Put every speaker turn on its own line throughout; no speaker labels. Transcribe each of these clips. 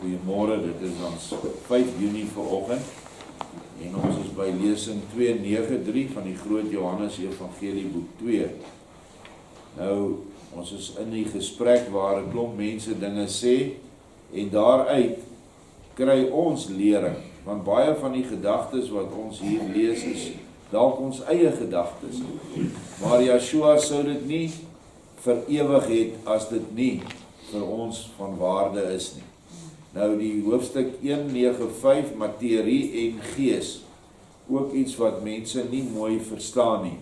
Goeiemôre, dit is ons 5 Junie vanoggend en ons is by lesing 293 van die Groot Johannes Evangelie boek 2. Nou, ons is in die gesprek waar 'n klomp mense dinge sê en daaruit kry ons lering, want baie van die gedagtes wat ons hier lees is dalk ons eie gedagtes. Maar Yeshua sou dit nie vir ewig het as dit nie vir ons van waarde is nie. Nou die hoofstuk 195, materie en gees, ook iets wat mense nie mooi verstaan nie.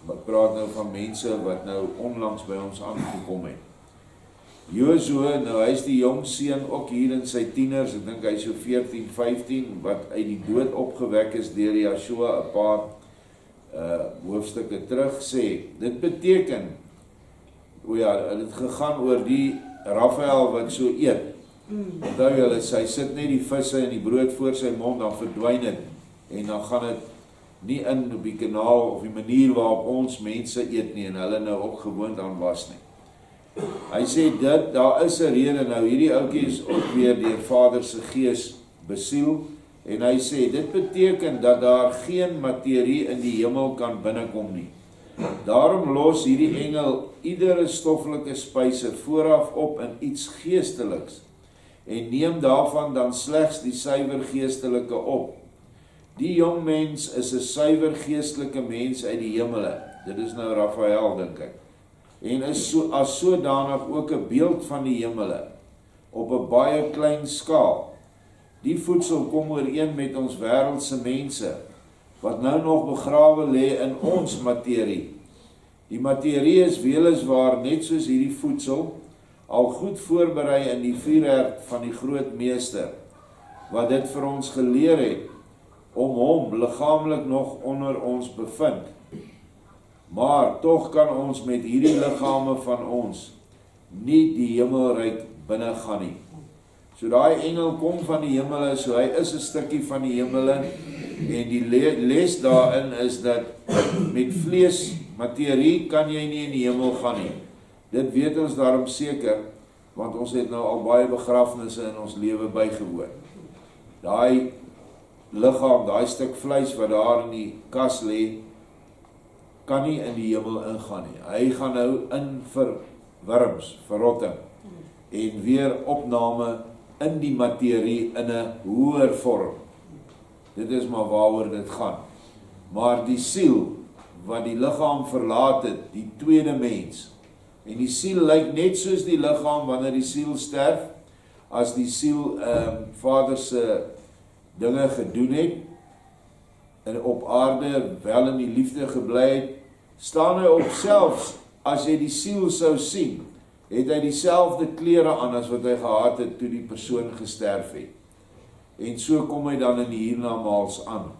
Ek praat nou van mense wat nou onlangs by ons aangekom het. Josua, nou hy is die jong seun ook hier in sy tieners, ek dink hy is so 14, 15, wat uit die dood opgewek is deur Yeshua 'n paar hoofstukke terug sê. Dit beteken, dit gegaan oor die Raphael wat so eet. Onthou julle, hy sit net die visse en die brood voor sy mond, dan verdwyn dit, en dan gaan dit nie in op die kanaal of die manier waarop ons mense eet nie, en hulle nou ook gewoond aan was nie. Hy sê dit, daar is 'n rede nou, hierdie ouetjie is ook weer deur Vader se Gees besiel, en hy sê, dit beteken dat daar geen materie in die hemel kan binnekom nie. Daarom los hierdie engel iedere stoffelike spyse vooraf op in iets geesteliks, en neem daarvan dan slegs die suiwer geestelike op. Die jong mens is 'n suiwer geestelike mens uit die hemele, dit is nou Raphael dink ek, en is as sodanig ook 'n beeld van die hemele, op 'n baie klein skaal. Die voedsel kom ooreen met ons wêreldse mense, wat nou nog begrawe lê in ons materie. Die materie is weliswaar net soos hierdie voedsel, al goed voorberei in die vuurherd van die groot meester, wat dit vir ons geleer het, om hom liggaamlik nog onder ons bevind. Maar tog kan ons met hierdie liggame van ons nie die hemelryk binne gaan nie. So daai engel kom van die hemele, so hy is 'n stukkie van die hemele, en die les daarin is dat met vlees, materie kan jy nie in die hemel gaan nie. Dit weet ons daarom seker, want ons het nou al baie begrafnisse in ons lewe bygewoon. Daai liggaam, daai stuk vleis wat daar in die kas lê, kan nie in die hemel ingaan nie. Hy gaan nou in vir wurms, verrotting, en weer opname in die materie in 'n hoër vorm. Dit is maar waaroor dit gaan. Maar die siel, wat die liggaam verlaat het, die tweede mens, en die siel lyk net soos die liggaam wanneer die siel sterf, as die siel Vader se dinge gedoen het, en op aarde wel in die liefde gebly het, staan hy op selfs, as jy die siel sou sien, het hy dieselfde klere aan as wat hy gehad het toe die persoon gesterf het. En so kom hy dan in die hiernamaals aan,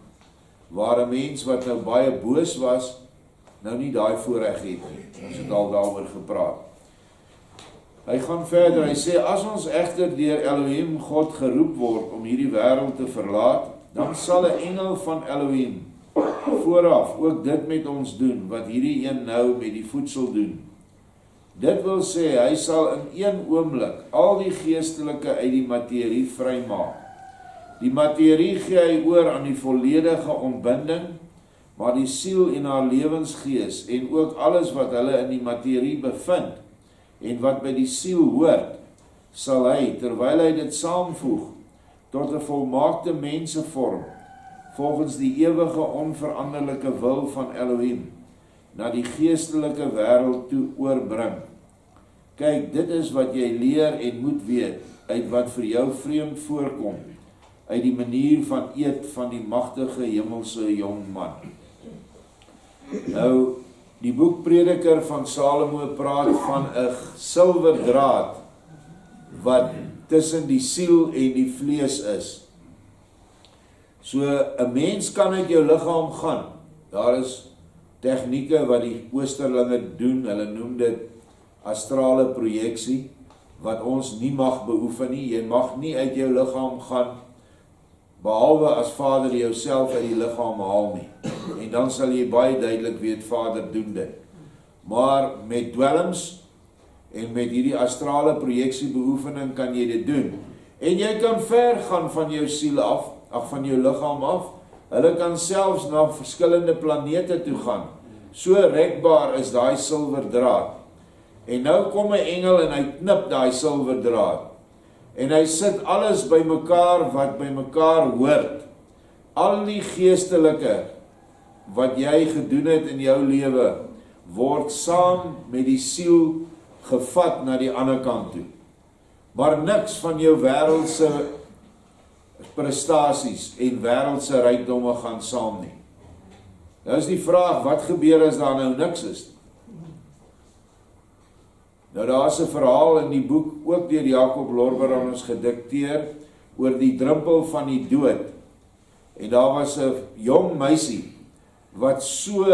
waar 'n mens wat nou baie boos was, nou nie daai voorreg het nie. Ons het al daaroor gepraat. Hy gaan verder, hy sê, as ons egter deur Elohim God geroep word om hierdie wêreld te verlaat, dan sal 'n engel van Elohim vooraf ook dit met ons doen, wat hierdie een nou met die voedsel doen. Dit wil sê, hy sal in een oomblik al die geestelike uit die materie vrymaak. Die materie gee hy oor aan die volledige ontbinding, maar die siel en haar lewensgees en ook alles wat hulle in die materie bevind en wat by die siel hoort, sal hy, terwyl hy dit saamvoeg, tot 'n volmaakte mensevorm, volgens die ewige onveranderlike wil van Elohim, na die geestelike wêreld toe oorbring. Kyk, dit is wat jy leer en moet weet, uit wat vir jou vreemd voorkom, uit die manier van eet van die magtige hemelse jong man. Nou, die boek Prediker van Salomo praat van 'n silwerdraad, wat tussen die siel en die vlees is. So, 'n mens kan uit jou liggaam gaan. Daar is tegnieke wat die oosterlinge doen, hulle noem dit astrale projeksie, wat ons nie mag beoefen nie. Jy mag nie uit jou liggaam gaan, behalwe as Vader jouself uit die liggaam haal nie. En dan sal jy baie duidelik weet, Vader doen dit. Maar met dwelms en met hierdie astrale projeksie beoefening kan jy dit doen. En jy kan ver gaan van jou siel af, van jou liggaam af. Hulle kan selfs na verskillende planete toe gaan. So rekbaar is daai silwerdraad. En nou kom 'n engel en hy knip daai silwerdraad. En hy sit alles bymekaar wat bymekaar hoort. Al die geestelike wat jy gedoen het in jou lewe, word saam met die siel gevat na die ander kant toe. Maar niks van jou wêreldse prestasies en wêreldse rykdomme gaan saam nie. Nou is die vraag, wat gebeur as daar nou niks is? Nou daar is 'n verhaal in die boek, ook deur Jacob Lorber aan ons gedikteer, oor die drempel van die dood. En daar was 'n jong meisie, wat so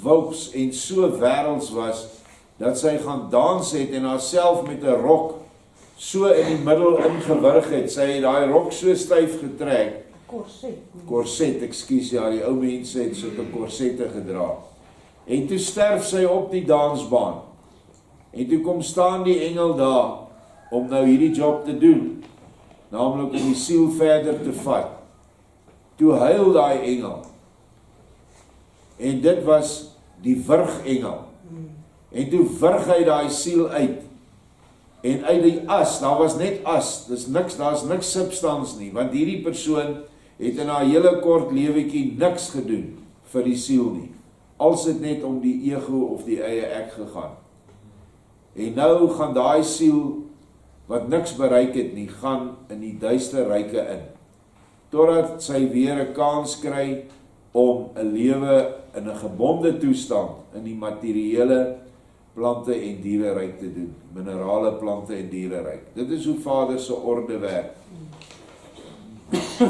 woups en so wêrelds was, dat sy gaan dans het en haarself met 'n rok so in die middel ingewurg het. Sy het daai rok so styf getrek. Korset, ekskuus, ja, die ou mense het sulke korsette gedra. En toe sterf sy op die dansbaan. En toe kom staan die engel daar, om nou hierdie job te doen, naamlik om die siel verder te vat. Toe huil daai engel. En dit was die wurgengel. En toe wurg hy daai siel uit. En uit die as, daar was net as, daar's niks substans nie, want hierdie persoon het in haar hele kort lewetjie niks gedoen vir die siel nie. Als dit net om die ego of die eie ek gegaan. En nou gaan daai siel, wat niks bereik het nie, gaan in die duister ryke in. Totdat sy weer 'n kans kry om 'n lewe in 'n gebonde toestand in die materiële plante en diereryk te doen. Minerale plante en diereryk. Dit is hoe Vader se orde werk.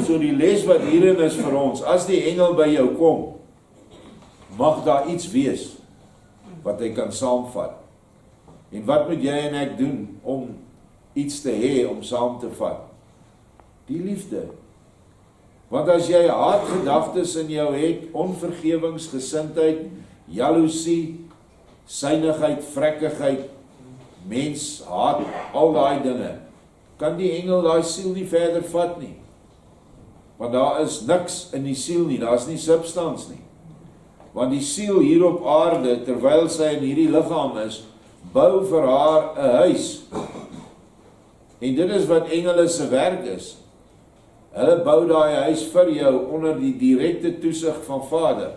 So die les wat hierin is vir ons, as die engel by jou kom, mag daar iets wees wat hy kan saamvat. En wat moet jy en ek doen om iets te hê om saam te vat? Die liefde. Want as jy haatgedagtes in jou het, onvergewingsgesindheid, jaloesie, synigheid, vrekkigheid, mens, haat, al daai dinge, kan die engel daai siel nie verder vat nie. Want daar is niks in die siel nie, daar is nie substans nie. Want die siel hier op aarde, terwyl sy in hierdie liggaam is, bou vir haar 'n huis. En dit is wat engele se werk is. Hulle bou daai huis vir jou onder die direkte toesig van Vader.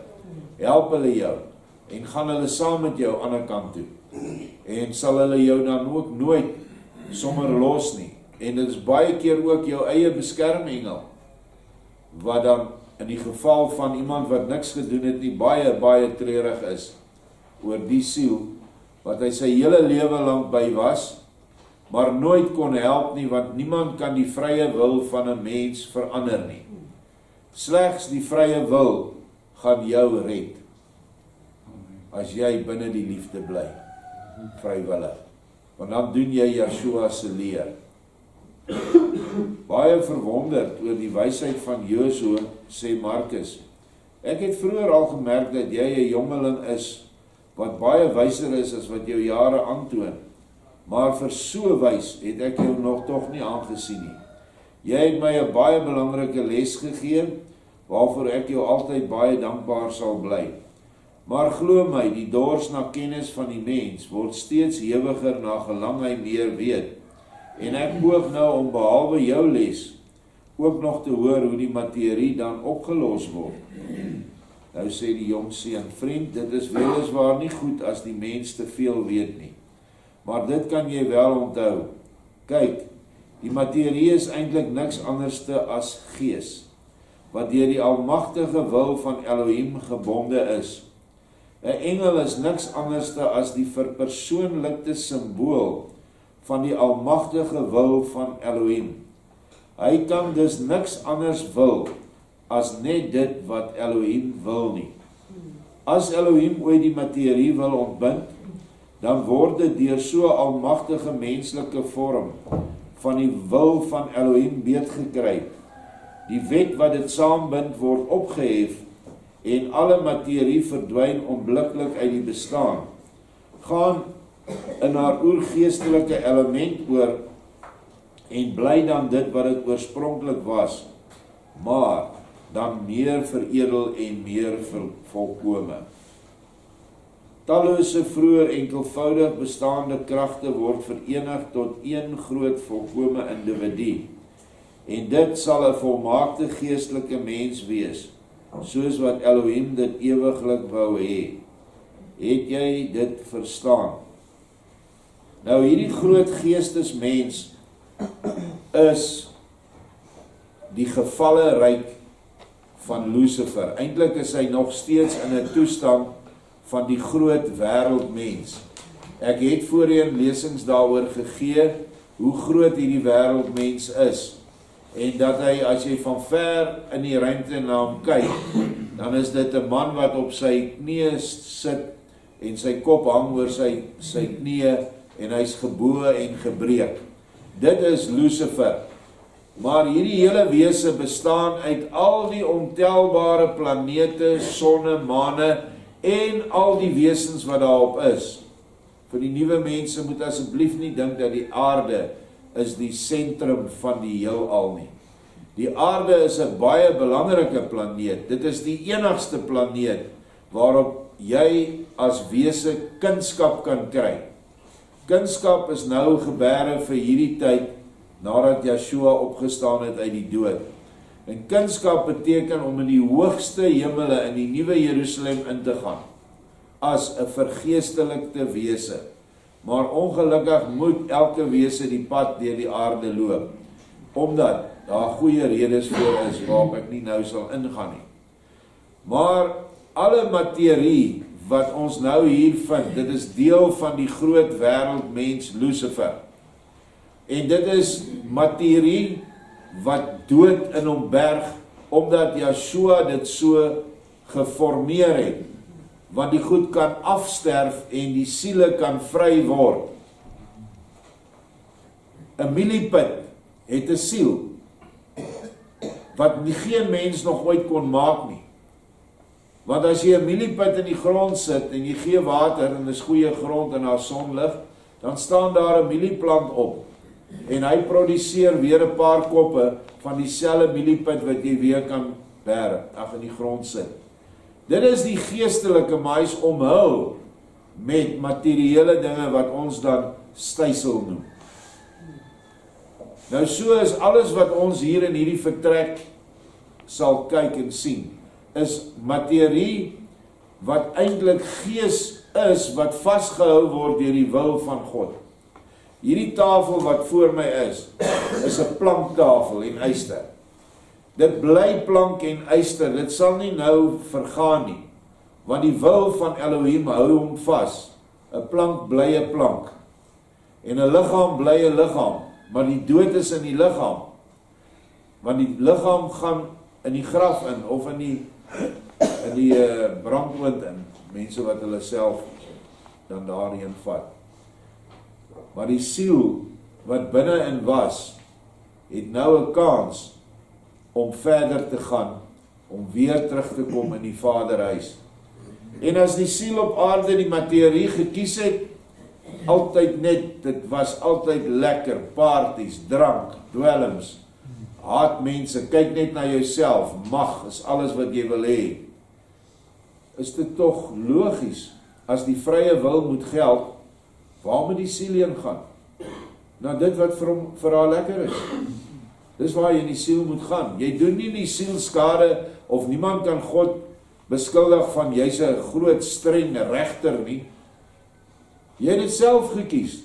Help hulle jou en gaan hulle saam met jou aan 'n kant toe. En sal hulle jou dan ook nooit sommer los nie. En dit is baie keer ook jou eie beskermengel, wat dan in die geval van iemand wat niks gedoen het nie, baie treurig is oor die siel, wat hy sy hele lewe lank by was, maar nooit kon help nie, want niemand kan die vrye wil van 'n mens verander nie. Slegs die vrye wil gaan jou red, as jy binne die liefde bly, vrywillig. Want dan doen jy Yeshua se leer. Baie verwonderd oor die wysheid van Josua, sê Markus. Ek het vroeër al gemerk dat jy 'n jongeling is, wat baie wyser is as wat jou jare aantoon. Maar vir so wys het ek jou nog tog nie aangesien nie. Jy het my 'n baie belangrike les gegee, waarvoor ek jou altyd baie dankbaar sal bly. Maar glo my, die dors na kennis van die mens word steeds hewiger na gelang hy meer weet. En ek poog nou om behalwe jou les ook nog te hoor hoe die materie dan opgelos word. Nou sê die jong seun, vriend, dit is weliswaar nie goed as die mens te veel weet nie. Maar dit kan jy wel onthou. Kyk, die materie is eintlik niks anderste as gees, wat deur die almagtige wil van Elohim gebonde is. 'n Engel is niks anderste as die verpersoonlikte simbool van die almagtige wil van Elohim. Hy kan dus niks anders wil as net dit wat Elohim wil nie. As Elohim ooit die materie wil ontbind, dan word dit deur so almagtige menslike vorm van die wil van Elohim beetgekry. Die wet wat dit saambind word opgehef en alle materie verdwyn onmiddellik uit die bestaan. Gaan in haar oergeestelike element oor en bly dan dit wat dit oorspronklik was, maar dan meer veredel en meer volkome. Tallose vroeër enkelvoudig bestaande kragte word verenig tot een groot volkome individu, en dit sal 'n volmaakte geestelike mens wees, soos wat Elohim dit ewiglik wou hê. Het jy dit verstaan? Nou hierdie groot geestesmens is die gevalle ryk van Lucifer. Eintlik is hy nog steeds in 'n toestand van die groot wêreldmens. Ek het voorheen lesings daaroor gegee hoe groot hierdie wêreldmens is, en dat hy, as jy van ver in die ruimte na hom kyk, dan is dit 'n man wat op sy knieë sit en sy kop hang oor sy knieë, en hy's gebo en gebreek. Dit is Lucifer. Maar hierdie hele wese bestaan uit al die ontelbare planete, sonne, maane en al die wesens wat daarop is. Vir die nuwe mense moet asseblief nie dink dat die aarde is die sentrum van die heelal nie. Die aarde is 'n baie belangrike planeet. Dit is die enigste planeet waarop jy as wese kunskap kan kry. Kunskap is nou gebeure vir hierdie tyd, nadat Yeshua opgestaan het uit die dood. En kunskap beteken om in die hoogste hemele, in die nuwe Jerusalem in te gaan, as 'n vergeestelikte wese. Maar ongelukkig moet elke wese die pad deur die aarde loop, omdat daar goeie redes voor is, waarop ek nie nou sal ingaan nie. Maar alle materie wat ons nou hier vind, dit is deel van die groot wêreldmens Lucifer. En dit is materie wat dood in hom berg, omdat Yeshua dit so geformeer het, want die goed kan afsterf en die siele kan vry word. 'n Mieliepit het 'n siel, wat geen mens nog ooit kon maak nie. Want as jy 'n mieliepit in die grond sit, en jy gee water, en is goeie grond en daar sonlig, dan staan daar 'n mielieplant op, en hy produseer weer 'n paar koppe van dieselfde mieliepit wat jy weer kan in die grond sit. Dit is die geestelike, maar hy's omhul met materiële dinge wat ons dan stysel noem. Nou so is alles wat ons hier in hierdie vertrek sal kyk en sien, is materie wat eintlik gees is, wat vasgehou word deur die wil van God. Hierdie tafel wat voor my is 'n planktafel en yster. Dit bly plank en yster, dit sal nie nou vergaan nie, want die wil van Elohim hou hom vas. 'n plank bly 'n plank, en 'n liggaam bly 'n liggaam, maar die dood is in die liggaam, want die liggaam gaan in die graf in, of in die brandoond in, mense wat hulle self dan daarheen vat. Maar die siel wat binne-in was, het nou 'n kans om verder te gaan, om weer terug te kom in die Vaderhuis. En as die siel op aarde die materie gekies het, altyd net, dit was altyd lekker, parties, drank, dwelms, haat mense, kyk net na jouself, mag is alles wat jy wil hê. Is dit tog logies, as die vrye wil moet geld, waar moet die siel heen gaan? Nou dit wat vir haar lekker is. Dis waar jy in die siel moet gaan. Jy doen nie die siel skade, of niemand kan God beskuldig van jy's 'n groot streng regter nie. Jy het dit self gekies.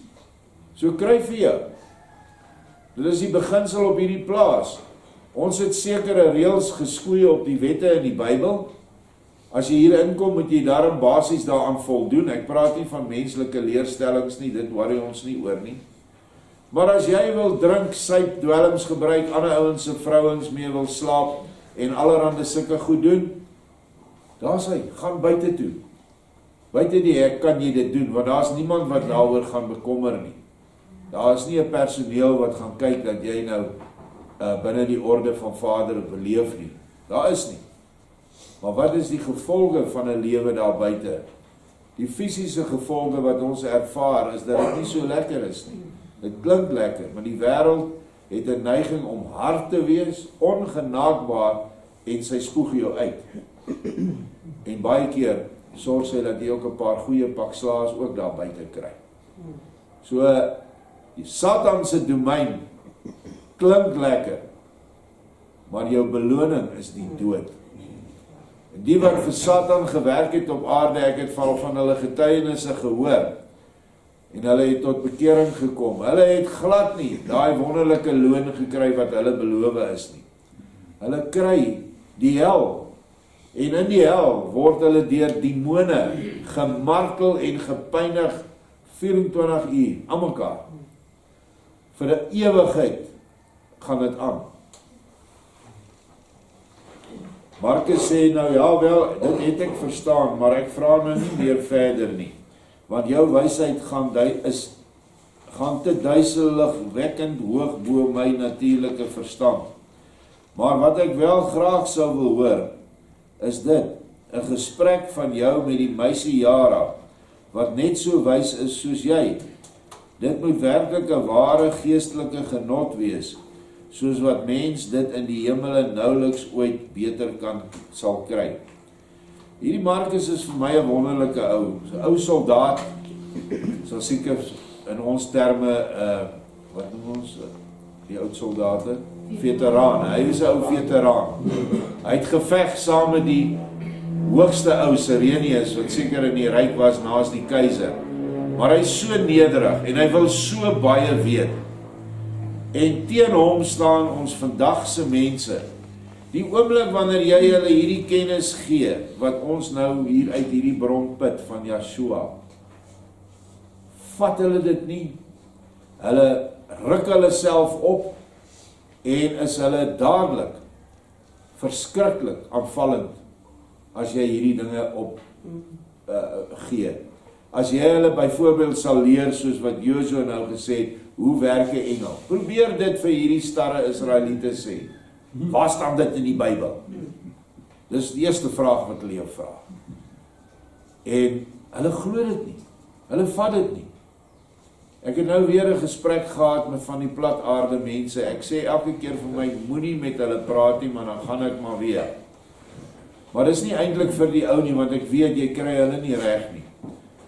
So kry vir jou. Dit is die beginsel op hierdie plaas. Ons het sekere reëls geskoei op die wette in die Bybel. As jy hier inkom, moet jy daarom basies daaraan voldoen. Ek praat nie van menslike leerstellings nie, dit worry ons nie oor nie. Maar as jy wil drink, suip, dwelms gebruik, ander ouens se vrouens mee wil slaap, en allerhande sulke goed doen, daar's hy, gaan buite toe. Buite die hek kan jy dit doen, want daar's niemand wat daaroor gaan bekommer nie. Daar is nie 'n personeel wat gaan kyk dat jy nou binne die orde van Vader beleef nie. Daar is nie. Maar wat is die gevolge van 'n lewe daar buite? Die fisiese gevolge wat ons ervaar is dat dit nie so lekker is nie. Dit klink lekker, maar die wêreld het 'n neiging om hard te wees, ongenaakbaar en sy spoeg jou uit. En baie keer sorg sy dat jy ook 'n paar goeie pak slaas ook daar buite kry. So, die Satan se domein klink lekker, maar jou beloning is die dood. En die wat vir Satan gewerk het op aarde, ek het van hulle getuienisse gehoor, en hulle het tot bekering gekom. Hulle het glad nie daai wonderlike loon gekry wat hulle beloof is nie. Hulle kry die hel, en in die hel word hulle deur demone gemartel en gepynig 24 uur, aan mekaar. Vir 'n ewigheid gaan dit aan. Markus sê nou, ja wel, dit het ek verstaan, maar ek vra nou nie meer verder nie, want jou wysheid gaan te duiseligwekkend hoog bo my natuurlike verstand. Maar wat ek wel graag sou wil hoor, is dit, 'n gesprek van jou met die meisie Yara, wat net so wys is soos jy. Dit moet werklik 'n ware geestelike genot wees, soos wat mens dit in die hemele nouliks ooit beter sal kry. Hierdie Markus is vir my 'n wonderlike ou, 'n ou soldaat, sal seker in ons terme, wat noem ons, die oud soldate? Veteraan, hy is 'n ou veteraan. Hy het geveg saam met die hoogste ou Sirenius, wat seker in die ryk was naas die keiser. Maar hy is so nederig, en hy wil so baie weet. En teen hom staan ons vandagse mense. Die oomblik wanneer jy hulle hierdie kennis gee, wat ons nou hier uit hierdie bron put van Yeshua, vat hulle dit nie. Hulle ruk hulle self op, en is hulle dadelik verskriklik aanvallend, as jy hierdie dinge op gee. As jy hulle byvoorbeeld sal leer, soos wat Joshua nou gesê het, hoe werk 'n engel? Probeer dit vir hierdie starre Israeliete sê. Waar staan dit in die Bybel? Dis die eerste vraag wat hulle jou vra. En hulle glo dit nie. Hulle vat dit nie. Ek het nou weer 'n gesprek gehad met van die plat aarde mense. Ek sê elke keer vir my, moenie met hulle praat nie, maar dan gaan ek maar weer. Maar dis nie eintlik vir die ou nie, want ek weet jy kry hulle nie reg nie.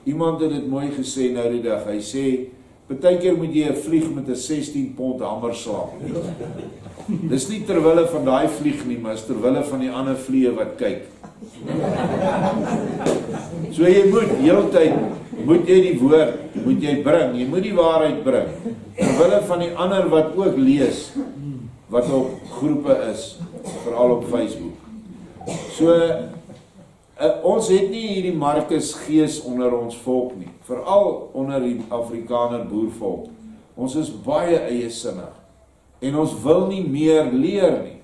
Iemand het dit mooi gesê nou die dag. Hy sê, partykeer moet jy 'n vlieg met 'n 16 pond hamer slaan. Dis nie terwille van daai vlieg nie, maar is terwille van die ander vliee wat kyk. So jy moet heeltyd, moet jy die woord, moet jy bring, jy moet die waarheid bring, terwille van die ander wat ook lees, wat op groepe is, veral op Facebook. So, ons het nie hierdie Markus gees onder ons volk nie, veral onder die Afrikaner boervolk. Ons is baie eiesinnig, en ons wil nie meer leer nie.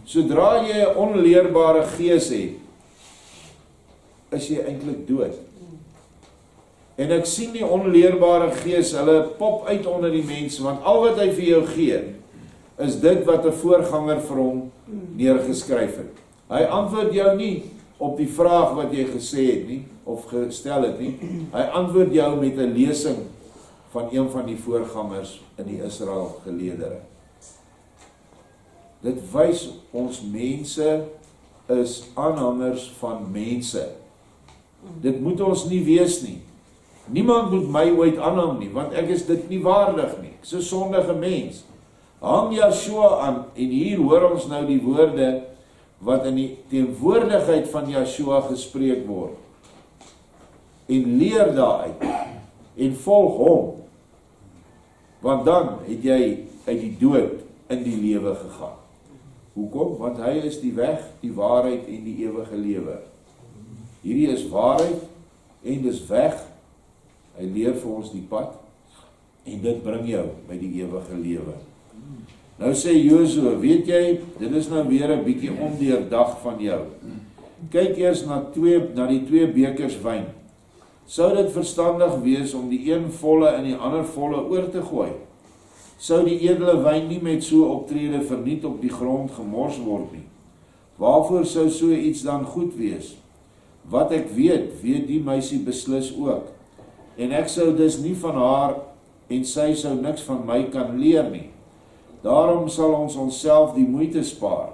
Sodra jy 'n onleerbare gees het, is jy eintlik dood. En ek sien die onleerbare gees, hulle pop uit onder die mense, want al wat hy vir jou gee, is dit wat 'n voorganger vir hom neergeskryf het. Hy antwoord jou nie op die vraag wat jy gesê het nie, of gestel het nie. Hy antwoord jou met 'n lesing van een van die voorgangers in die Israel geleedere. Dit wys ons mense is aanhangers van mense. Dit moet ons nie wees nie. Niemand moet my ooit aanhang nie, want ek is dit nie waardig nie. Ek is 'n sondige mens. Hang Yeshua aan, en hier hoor ons nou die woorde wat in die teenwoordigheid van Yeshua gespreek word. En leer daaruit, en volg hom. Want dan het jy uit die dood in die lewe gegaan. Hoekom? Want hy is die weg, die waarheid en die ewige lewe. Hierdie is waarheid, en dis weg. Hy leer vir ons die pad, en dit bring jou by die ewige lewe. Nou sê Joshua, weet jy, dit is nou weer 'n bietjie ondeurdag van jou. Kyk eers na die twee bekers wyn. Sou dit verstandig wees om die een volle en die ander volle oor te gooi? Sou die edele wyn nie met so optrede verniet op die grond gemors word nie? Waarvoor sou so iets dan goed wees? Wat ek weet die meisie beslis ook. En ek sou dus nie van haar, en sy sou niks van my kan leer nie. Daarom sal ons onsself die moeite spaar.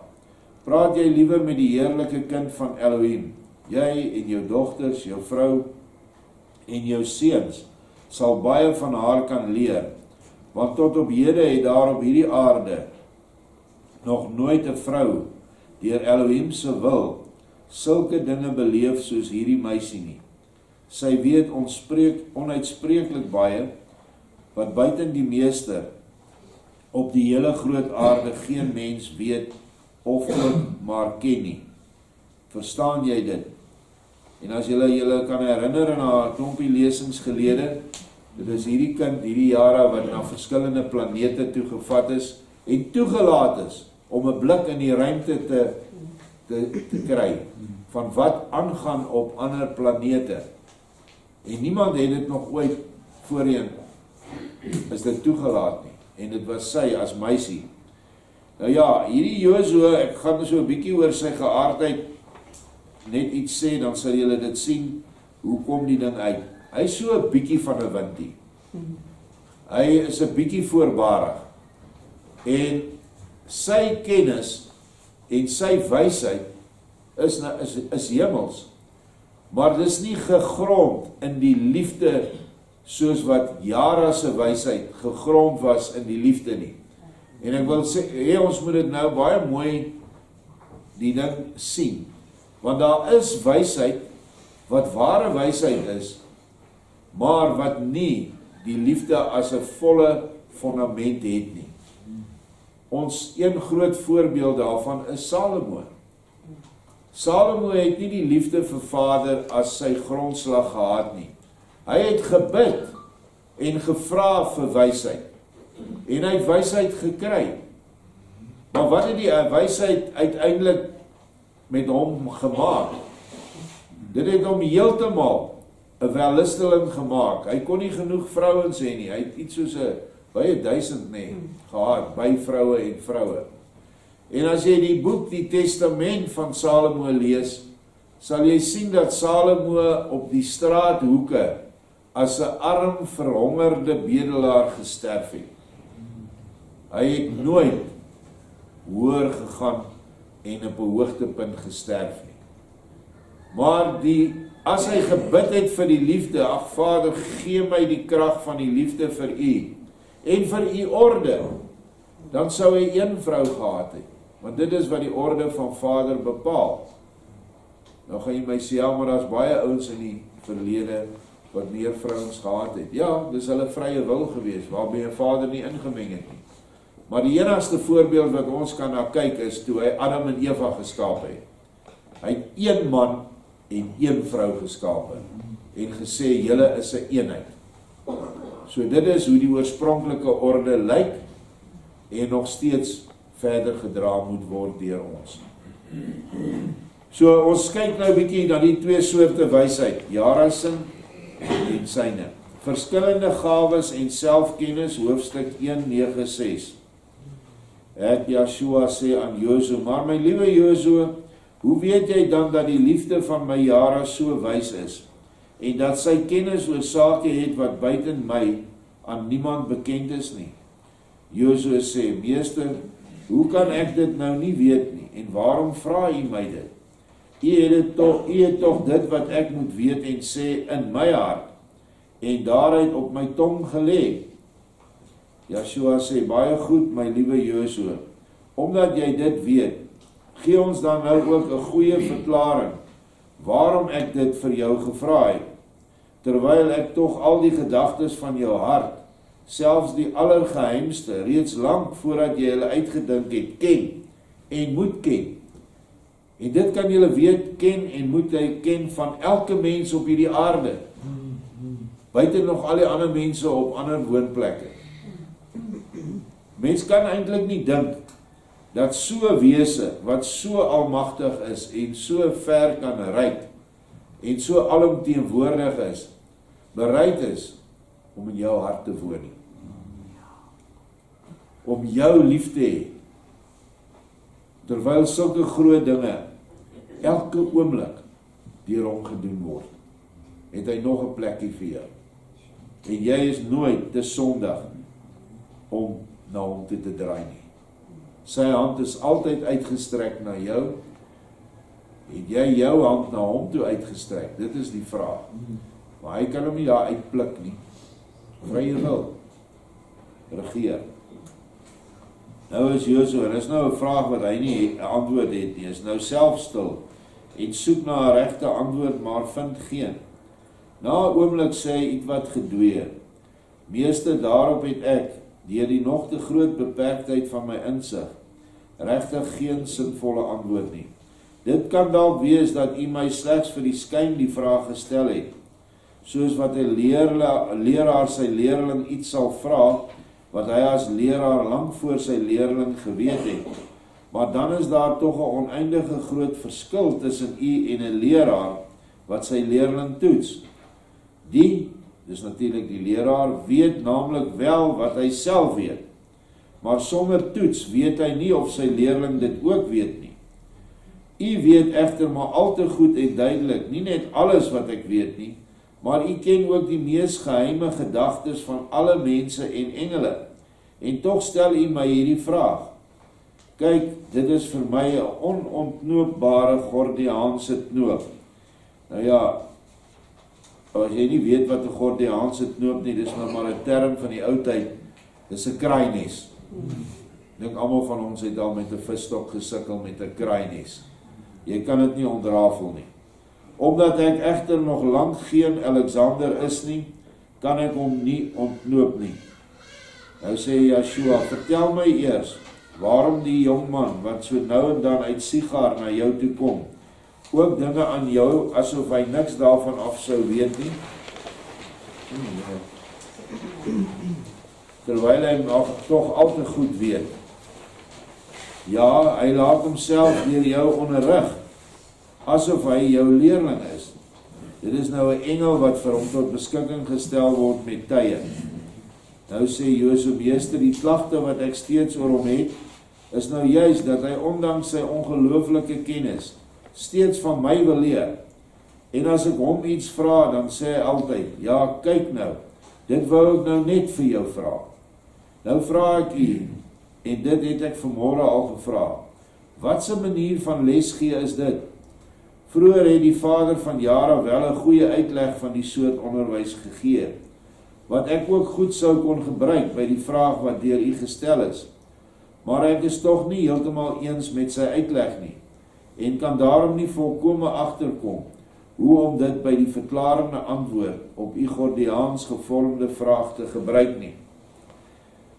Praat jy liewer met die heerlike kind van Elohim. Jy en jou dogters, jou vrou en jou seuns sal baie van haar kan leer, want tot op hede het daar op hierdie aarde nog nooit 'n vrou deur Elohim se wil sulke dinge beleef soos hierdie meisie nie. Sy weet onuitspreeklik baie, wat buiten die meester op die hele groot aarde geen mens weet of ook maar ken nie. Verstaan jy dit? En as julle kan herinner in haar klompie lesings gelede, dit is hierdie kind, hierdie Jara wat na verskillende planete toegevat is en toegelaat is om 'n blik in die ruimte te kry van wat aangaan op ander planete. En niemand het dit nog ooit voorheen is dit toegelaat nie. En dit was sy as meisie. Nou ja, hierdie Josua, ek gaan so 'n bietjie oor sy geaardheid net iets sê, dan sal julle dit sien, hoe kom die ding uit. Hy is so 'n bietjie van 'n windie. Hy is 'n bietjie voorbarig. En sy kennis en sy wysheid is hemels. Maar dis nie gegrond in die liefde soos wat Jara se wysheid gegrond was in die liefde nie. En ek wil sê, ons moet dit nou baie mooi die ding sien. Want daar is wysheid wat ware wysheid is, maar wat nie die liefde as 'n volle fondament het nie. Ons een groot voorbeeld daarvan is Salomo. Salomo het nie die liefde vir Vader as sy grondslag gehad nie. Hy het gebid en gevra vir wysheid. En hy het wysheid gekry. Maar wat het die wysheid uiteindelik met hom gemaak? Dit het hom heeltemal 'n wellusteling gemaak. Hy kon nie genoeg vrouens hê nie. Hy het iets soos 'n baie 1000 gehad, by vroue en vroue. En as jy die boek, die testament van Salomo lees, sal jy sien dat Salomo op die straathoeke as 'n arm, verhongerde bedelaar gesterf het. Hy het nooit hoër gegaan en op 'n hoogtepunt gesterf nie. Maar as hy gebid het vir die liefde, ag Vader, gee my die krag van die liefde vir U en vir U orde, dan sou hy een vrou gehad het. Want dit is wat die orde van Vader bepaal. Nou gaan jy my sê, ja, maar daar's baie ouens in die verlede wat meer vrouens gehad het. Ja, dis hulle vrye wil gewees, waarby 'n Vader nie ingemeng het nie. Maar die enigste voorbeeld wat ons kan na kyk is toe hy Adam en Eva geskaap het. Hy het een man en een vrou geskaap en gesê, julle is 'n eenheid. So dit is hoe die oorspronklike orde lyk en nog steeds verder gedra moet word deur ons. So ons kyk nou 'n bietjie na die twee soorte wysheid, Jara se en syne. Verskillende gawes en selfkennis, hoofstuk 1:9-6. Het Joshua sê aan Josua, maar my liewe Josua, hoe weet jy dan dat die liefde van my Jara so wys is, en dat sy kennis oor sake het wat buiten my aan niemand bekend is nie? Josua sê, meester, hoe kan ek dit nou nie weet nie, en waarom vra u my dit? U het tog dit wat ek moet weet en sê in my hart, en daaruit op my tong gelê. Joshua sê, baie goed, my liewe Josua, omdat jy dit weet, gee ons dan nou ook 'n goeie verklaring, waarom ek dit vir jou gevra het, terwyl ek tog al die gedagtes van jou hart, selfs die allergeheimste, reeds lank voordat jy hulle uitgedink het, ken en moet ken. En dit kan julle weet, ken en moet hy ken van elke mens op hierdie aarde, buiten nog al die ander mense op ander woonplekke. Mens kan eintlik nie dink dat so 'n wese wat so almagtig is en so ver kan reik en so alomteenwoordig is, bereid is om in jou hart te woon nie. Om jou lief te hê. Terwyl sulke groot dinge elke oomblik deur hom gedoen word, het hy nog 'n plekkie vir jou. En jy is nooit te sondig om na hom toe te draai nie. Sy hand is altyd uitgestrek na jou. Het jy jou hand na hom toe uitgestrek? Dit is die vraag. Maar hy kan hom nie daar uitpluk nie. Vrye wil. Regeer. Nou is Josua, en is nou 'n vraag wat hy nie 'n antwoord het nie, is nou self stil, en soek na 'n regte antwoord, maar vind geen. Na 'n oomblik sê hy iets wat gedwee. Meeste daarop het ek, deur die nog te groot beperktheid van my insig, regtig geen sinvolle antwoord nie. Dit kan dalk wees dat u my slegs vir die skyn die vraag gestel het, soos wat 'n leraar sy leerling iets sal vra, wat hy as leraar lank voor sy leerling geweet het. Maar dan is daar tog 'n oneindige groot verskil tussen u en 'n leraar wat sy leerling toets. Dis natuurlik die leraar, weet naamlik wel wat hy self weet, maar sonder toets weet hy nie of sy leerling dit ook weet nie. U weet egter maar al te goed en duidelik, nie net alles wat ek weet nie, maar u ken ook die mees geheime gedagtes van alle mense en engele, en tog stel u my hierdie vraag. Kyk, dit is vir my 'n onontnoopbare Gordiaanse knoop. Nou ja, as jy nie weet wat 'n Gordiaanse knoop nie, dis nou maar 'n term van die ou tyd, dis 'n kraaines. Ek dink almal van ons het al met 'n visstok gesukkel met 'n kraaines. Jy kan dit nie ontrafel nie. Omdat ek egter nog lank geen Alexander is nie, kan ek hom nie ontknoop nie. Nou sê Joshua, vertel my eers, waarom die jongman, wat so nou en dan uit Sigar na jou toe kom, ook dinge aan jou, asof hy niks daarvan af sou weet nie? Terwyl hy nog toch al te goed weet. Ja, hy laat homself deur jou onderrig, asof hy jou leerling is. Dit is nou 'n engel wat vir hom tot beskikking gestel word met tye. Nou sê Josua, meester, die klagte wat ek steeds oor hom het, is nou juist dat hy ondanks sy ongelooflike kennis steeds van my wil leer. En as ek hom iets vra, dan sê hy altyd, ja, kyk nou, dit wou ek nou net vir jou vra. Nou vra ek u, en dit het ek vanmôre al gevra, wat 'n manier van les gee is dit? Vroeger het die vader van jare wel 'n goeie uitleg van die soort onderwys gegee, wat ek ook goed sou kon gebruik by die vraag wat deur u gestel is. Maar ek is tog nie heeltemal eens met sy uitleg nie, en kan daarom nie volkome agterkom hoe om dit by die verklarende antwoord op u Gordiaans gevormde vraag te gebruik nie.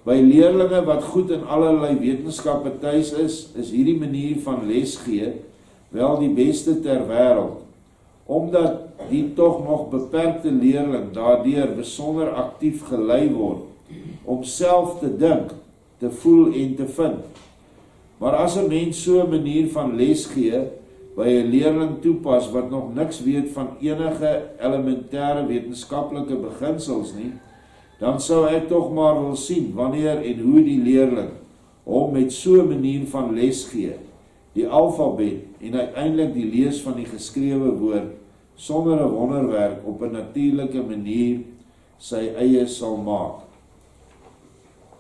By leerlinge wat goed in allerlei wetenskappe tuis is hierdie manier van les gee wel die beste ter wêreld, omdat die tog nog beperkte leerling daardeur besonder aktief gelei word om self te dink, te voel en te vind. Maar as 'n mens so 'n manier van les gee by 'n leerling toepas wat nog niks weet van enige elementêre wetenskaplike beginsels nie, dan sou ek tog maar wil sien wanneer en hoe die leerling hom met so 'n manier van les gee, die alfabet en uiteindelik die lees van die geskrewe woord sonder 'n wonderwerk op 'n natuurlike manier sy eie sal maak.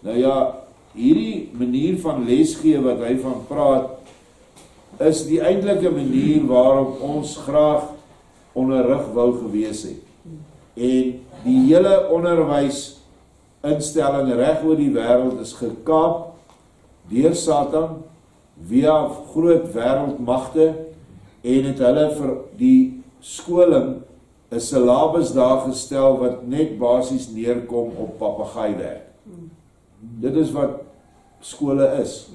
Nou ja, hierdie manier van lesgee wat hy van praat, is die eintlike manier waarop ons graag onderrig wou gewees het. En die hele onderwysinstelling reg oor die wêreld is gekaap deur Satan via groot wêreldmagte en het hulle vir die skoling 'n syllabus daar gestel wat net basies neerkom op papegaaiwerk. Dit is wat skole is.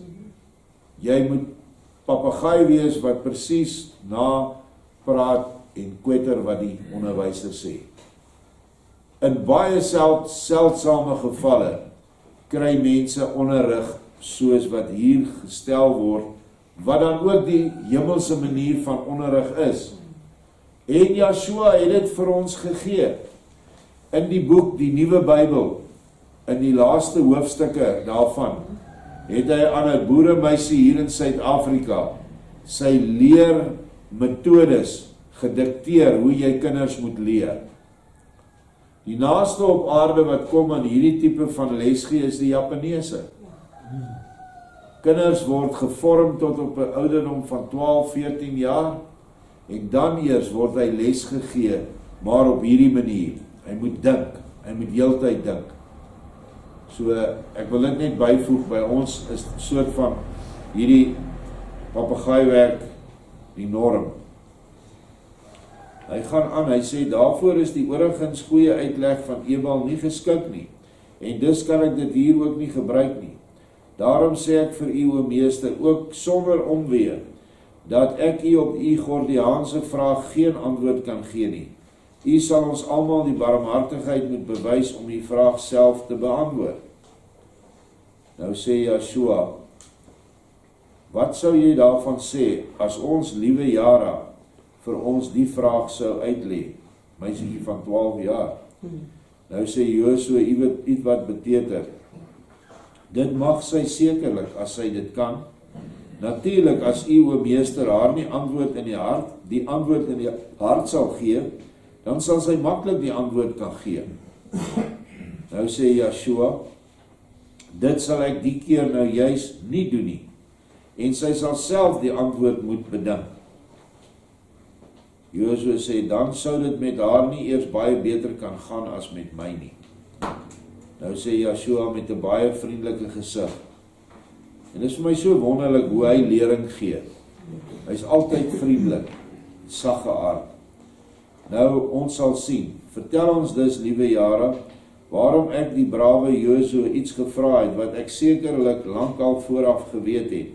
Jy moet papegaai wees wat presies na praat en kwetter wat die onderwyser sê. In baie seldsame gevalle kry mense onderrig soos wat hier gestel word, wat dan ook die hemelse manier van onderrig is. En Joshua het dit vir ons gegee. In die boek, die Nuwe Bybel, in die laaste hoofstukke daarvan, het hy aan 'n boeremeisie hier in Suid-Afrika sy leermetodes gedikteer hoe jy kinders moet leer. Die naaste op aarde wat kom aan hierdie tipe van lesgee is die Japaneese. Kinders word gevorm tot op 'n ouderdom van 12, 14 jaar en dan eers word hy les gegee, maar op hierdie manier. Hy moet dink, hy moet heeltyd dink. So, ek wil dit net byvoeg, by ons is 'n soort van hierdie papegaaiwerk die norm. Hy gaan aan, hy sê, daarvoor is die oorigins goeie uitleg van Ebal nie geskik nie, en dus kan ek dit hier ook nie gebruik nie. Daarom sê ek vir u, o meester, ook sonder omwee, dat ek u op u Gordiaanse vraag geen antwoord kan gee nie. U sal ons almal die barmhartigheid moet bewys om die vraag self te beantwoord. Nou sê Joshua, wat sou jy daarvan sê, as ons liewe Jara vir ons die vraag sou uitlê, meisietjie van 12 jaar. Nou sê Joshua iets wat beteken, dit mag sy sekerlik, as sy dit kan. Natuurlik, as u, o meester, haar nie antwoord in die antwoord in die hart sal gee, dan sal sy maklik die antwoord kan gee. Nou sê Joshua, dit sal ek die keer nou juis nie doen nie, en sy sal self die antwoord moet bedink. Joshua sê, dan sou dit met haar nie eers baie beter kan gaan as met my nie. Nou sê Joshua met 'n baie vriendelike gesig. En dit is vir my so wonderlik hoe hy lering gee. Hy's altyd vriendelik, sagge aard. Nou, ons sal sien. Vertel ons dus, liewe Jara, waarom ek die brawe Joshua iets gevra het, wat ek sekerlik lankal vooraf geweet het.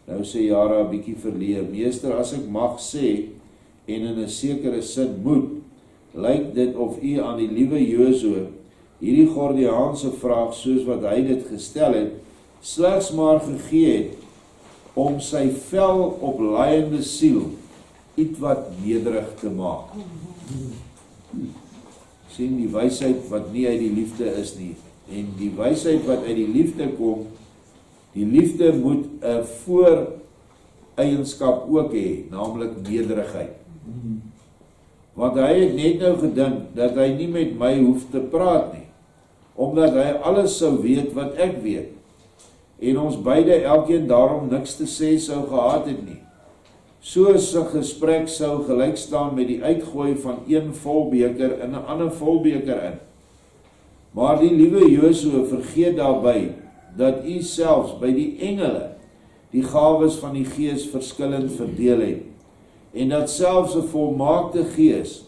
Nou sê Jara 'n bietjie verleë, meester, as ek mag sê, en in 'n sekere sin moet, lyk dit of u aan die liewe Joshua hierdie Gordiaanse vraag, soos wat hy dit gestel het, slegs maar gegee het, om sy vel oplaaiende siel iets wat nederig te maak. Sien die wysheid wat nie uit die liefde is nie, en die wysheid wat uit die liefde kom, die liefde moet 'n vooreienskap ook hê, naamlik nederigheid. Want hy het net nou gedink dat hy nie met my hoef te praat nie, omdat hy alles sou weet wat ek weet, en ons beide elkeen daarom niks te sê sou gehad het nie. So 'n gesprek sou gelyk staan met die uitgooi van een vol beker in 'n ander vol beker in. Maar die liewe Joshua vergeet daarby, dat u selfs by die engele die gawes van die Gees verskillend verdeel het, en dat selfs 'n volmaakte Gees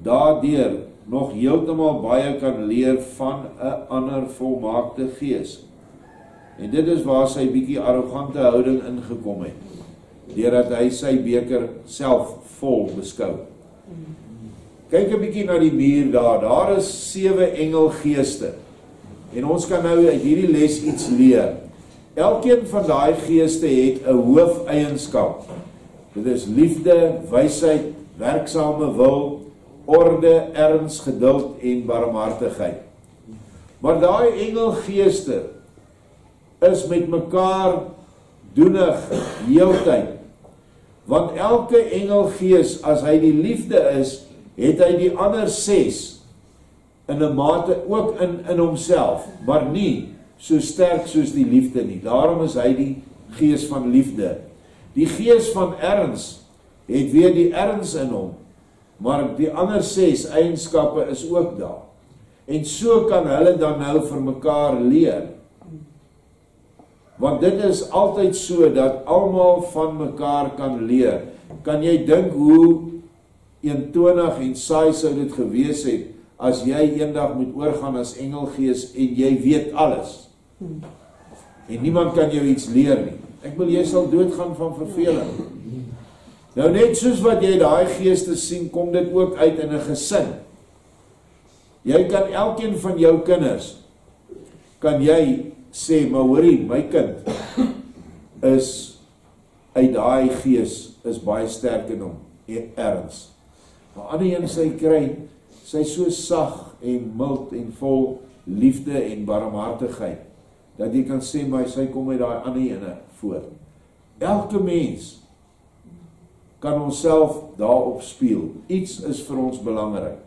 daardeur nog heeltemal baie kan leer van 'n ander volmaakte Gees. En dit is waar sy bietjie arrogante houding ingekom het, deurdat hy sy beker self vol beskou. Kyk 'n bietjie na die muur daar is 7 engelgeeste, en ons kan nou uit hierdie les iets leer. Elkeen van daai geeste het 'n hoofeienskap. Dit is liefde, wysheid, werksame wil, orde, erns, geduld en barmhartigheid. Maar daai engelgeeste is met mekaar doenig heeltyd. Want elke engelgees, as hy die liefde is, het hy die ander 6 in 'n mate ook in homself, maar nie so sterk soos die liefde nie. Daarom is hy die gees van liefde. Die gees van erns het weer die erns in hom, maar die ander 6 eienskappe is ook daar. En so kan hulle dan nou vir mekaar leer. Want dit is altyd so, dat almal van mekaar kan leer. Kan jy dink hoe eentonig en saai sou dit gewees het, as jy eendag moet oorgaan as engelgees, en jy weet alles, en niemand kan jou iets leer nie. Ek wil jy sal doodgaan van verveling. Nou net soos wat jy daai geeste sien, kom dit ook uit in 'n gesin. Jy kan elkeen van jou kinders, kan jy sê, maar hoorie, my kind is uit daai gees, is baie sterk in hom, erns. Maar ander een sy so sag en mild en vol liefde en barmhartigheid, dat jy kan sê, maar sy kom uit daai ander ene voor. Elke mens kan onsself daarop speel. Iets is vir ons belangrik,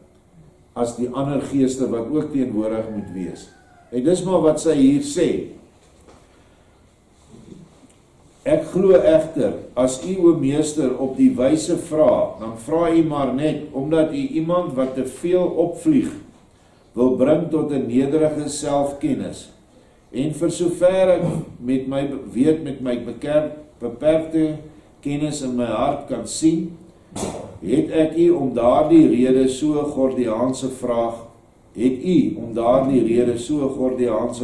as die ander geeste wat ook teenwoordig moet wees. En dis maar wat sy hier sê. Ek glo egter, as u o meester op die wyse vra, dan vra u maar net, omdat u iemand wat te veel opvlieg, wil bring tot 'n nederige selfkennis. En vir sover ek met my beperkte kennis in my hart kan sien, het u om daardie rede so 'n Gordiaanse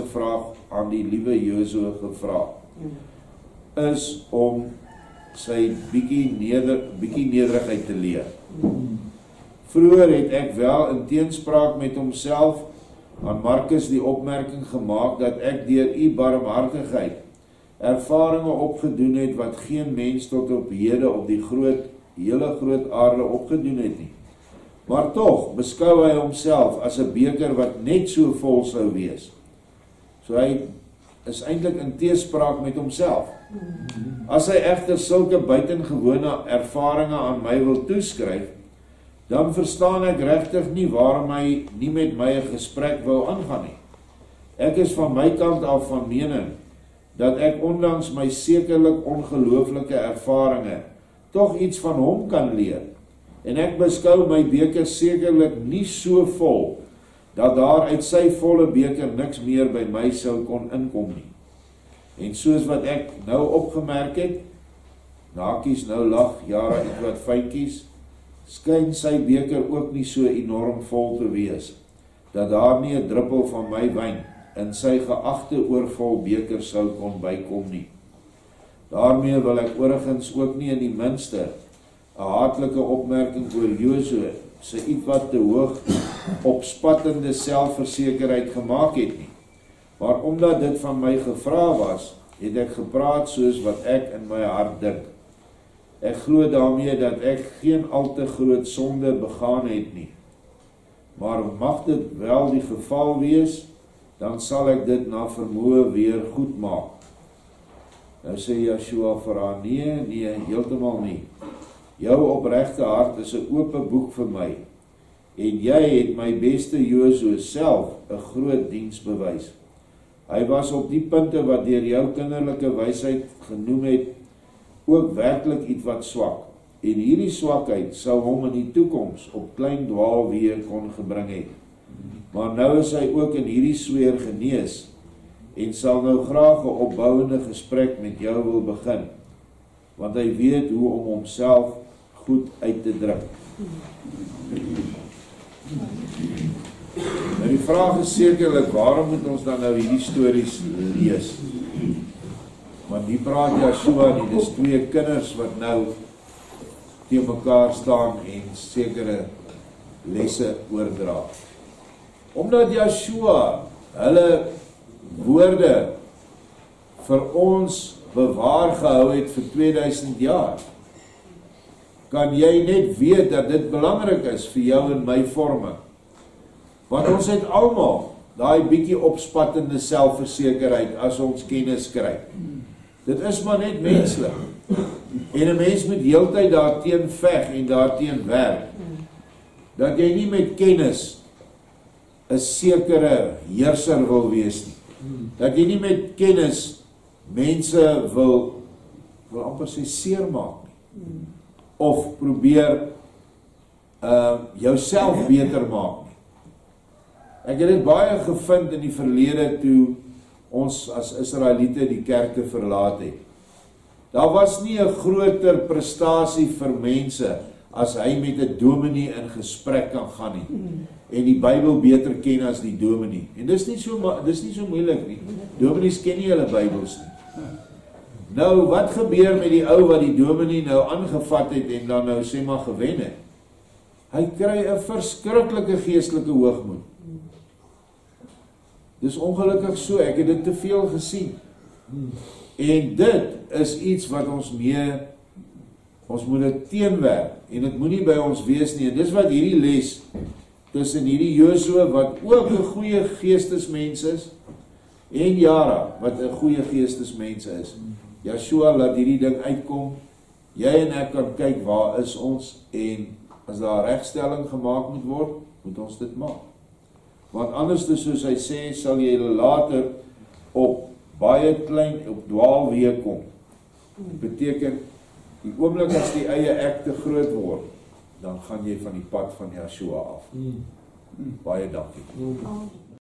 vraag aan die liewe Josua gevra, is om sy bietjie nederigheid te leer. Vroeger het ek wel in teenspraak met homself aan Markus die opmerking gemaak dat ek deur u barmhartigheid ervarings opgedoen het wat geen mens tot op hede op die hele groot aarde opgedoen het nie. Maar tog beskou hy homself as 'n beker wat net so vol sou wees. So hy is eintlik in teespraak met homself. As hy egter sulke buitengewone ervarings aan my wil toeskryf, dan verstaan ek regtig nie waarom hy nie met my 'n gesprek wou aangaan nie. Ek is van my kant af van mening dat ek ondanks my sekerlik ongelooflike ervarings tog iets van hom kan leer. En ek beskou my beker sekerlik nie so vol dat daar uit sy volle beker niks meer by my sou kon inkom nie. En soos wat ek nou opgemerk het, nakies nou lag, Jara iets wat fynkies, skyn sy beker ook nie so enorm vol te wees, dat daar nie 'n druppel van my wyn in sy geagte oorvol beker sou kon bykom nie. Daarmee wil ek oorigens ook nie in die minste 'n haatlike opmerking oor Josua se ietwat te hoog opspattende selfversekerheid gemaak het nie. Maar omdat dit van my gevra was, het ek gepraat soos wat ek in my hart dink. Ek glo daarmee dat ek geen al te groot sonde begaan het nie. Maar mag dit wel die geval wees, dan sal ek dit na vermoë weer goed maak. Nou sê Joshua vir haar, nee, heeltemal nie. Jou opregte hart is 'n oop boek vir my, en jy het my beste Josua self 'n groot diens bewys. Hy was op die punte wat deur jou kinderlike wysheid genoem het, ook werklik iets wat swak, en hierdie swakheid sou hom in die toekoms op klein dwaalweë kon gebring het. Maar nou is hy ook in hierdie sweer genees, en sal nou graag 'n opbouende gesprek met jou wil begin, want hy weet hoe om homself goed uit te druk. Nou die vraag is sekerlik, waarom moet ons dan nou hierdie stories lees? Want die praat Joshua nie, dis twee kinders wat nou teen mekaar staan en sekere lesse oordra. Omdat Joshua hulle woorde vir ons bewaar gehou het vir 2000 jaar, kan jy net weet dat dit belangrik is vir jou en my vorming. Want ons het almal daai bietjie opspattende selfversekerheid as ons kennis kry. Dit is maar net menslik. En 'n mens moet heeltyd daarteen veg en daarteen werk. Dat jy nie met kennis 'n sekere heerser wil wees nie. Dat jy nie met kennis mense wil amper sê seermaak nie. Of probeer jouself beter maak nie. Ek het dit baie gevind in die verlede toe ons as Israeliete die kerke verlaat het. Daar was nie 'n groter prestasie vir mense as hy met 'n dominee in gesprek kan gaan nie. En die Bybel beter ken as die dominee. En dis nie so moeilik nie. Dominees ken nie hulle Bybels nie. Nou, wat gebeur met die ou wat die dominee nou aangevat het en dan nou sê maar gewen het? Hy kry 'n verskriklike geestelike hoogmoed. Dis ongelukkig so, ek het dit te veel gesien. En dit is iets wat ons moet dit teenwerk, en dit moet nie by ons wees nie, en dis wat hierdie les, tussen hierdie Josua, wat ook 'n goeie geestesmens is, en Jara, wat 'n goeie geestesmens is. Joshua laat hierdie ding uitkom, jy en ek kan kyk waar is ons, en as daar regstelling gemaak moet word, moet ons dit maak. Want anders, soos hy sê, sal jy later op baie klein, op dwaalweë kom. Dit beteken, die oomblik as die eie ek te groot word, dan gaan jy van die pad van Yeshua af. Baie dankie.